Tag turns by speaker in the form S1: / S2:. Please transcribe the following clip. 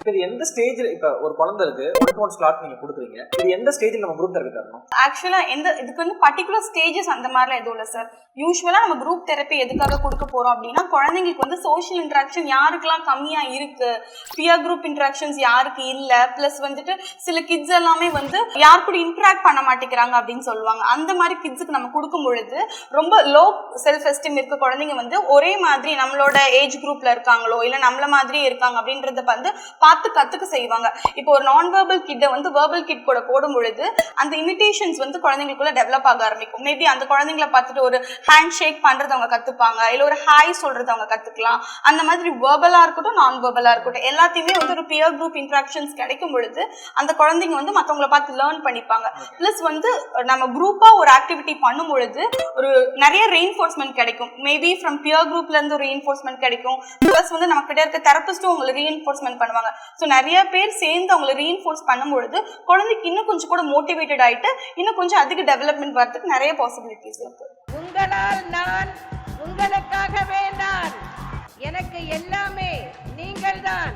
S1: இது எந்த ஸ்டேஜ்ல இப்ப ஒரு குழந்தை இருக்கு 1-to-1 ஸ்லாட் நீங்க கொடுக்குறீங்க, இது எந்த ஸ்டேஜ்ல நம்ம குரூப் தெரப்பி தரணும்?
S2: ஆக்சுவலா இதுக்கு வந்து பர்டிகுலர் ஸ்டேஜஸ் அந்த மாதிரிலாம் எதுவும் இல்லை சார். யூஸ்வலா நம்ம குரூப் தெரப்பி எதுக்காக கொடுக்க போறோம் அப்படின்னா, குழந்தைங்களுக்கு வந்து சோஷியல் இன்ட்ராக்ஷன் யாருக்கெல்லாம் கம்மியா இருக்கு, பியர் குரூப் இன்ட்ராக்ஷன்ஸ் யாருக்கு இல்ல, பிளஸ் வந்துட்டு சில கிட்ஸ் எல்லாமே வந்து யார் கூட இன்ட்ராக்ட் பண்ண மாட்டேங்கிறாங்க அப்படின்னு சொல்லுவாங்க. அந்த மாதிரி கிட்ஸுக்கு நம்ம கொடுக்கும் பொழுது ரொம்ப லோ செல்ஃப் எஸ்டீம் இருக்க குழந்தைங்க வந்து ஒரே மாதிரி நம்மளோட ஏஜ் குரூப்ல இருக்காங்களோ இல்ல நம்மள மாதிரியே இருக்காங்க அப்படின்றத வந்து பார்த்து கத்துக்க செய்வாங்க. இப்போ ஒரு நான் வெர்பல் கிட்ட வந்து வெர்பல் கிட் கூட போடும் பொழுது அந்த இமிடேஷன்ஸ் வந்து குழந்தைங்களுக்குள்ள டெவலப் ஆக ஆரம்பிக்கும். மேபி அந்த குழந்தைங்களை பார்த்துட்டு ஒரு ஹேண்ட் ஷேக் பண்றது அவங்க கத்துப்பாங்க, இல்ல ஒரு ஹாய் சொல்றது அவங்க கத்துக்கலாம். அந்த மாதிரி வெர்பலா இருக்கட்டும் நான் வெர்பலா இருக்கட்டும் எல்லாத்தையுமே வந்து ஒரு பியர் குரூப் இன்ட்ராக்ஷன்ஸ் கிடைக்கும் பொழுது அந்த குழந்தைங்க வந்து மற்றவங்களை பார்த்து லேர்ன் பண்ணிப்பாங்க. பிளஸ் வந்து நம்ம குரூப்பா ஒரு ஆக்டிவிட்டி பண்ணும் பொழுது ஒரு நிறைய ரெயின்ஃபோர்ஸ்மெண்ட் கிடைக்கும். மேபி ஃப்ரம் பியர் குரூப்ல இருந்து ஒரு ரெயின்ஃபோர்ஸ்மெண்ட் கிடைக்கும். பிளஸ் வந்து நம்ம கிட்ட இருக்க தெரபிஸ்டும் உங்களை ரீஎன்ஃபோர்ஸ்மெண்ட் பண்ணுவாங்க. ஸோ நிறைய பேர் சேர்ந்து அவங்களை ரீஎன்ஃபோர்ஸ் பண்ணும்பொழுது குழந்தைக்கு இன்னும் கொஞ்சம் கூட மோட்டிவேட்டட் ஆயிட்டு இன்னும் கொஞ்சம் அதிக டெவலப்மெண்ட் வரதுக்கு நிறைய பாசிபிலிட்டிஸ் இருக்கு.
S3: உங்களால் நான், உங்களுக்காகவே நான், எனக்கு எல்லாமே நீங்கள் தான்.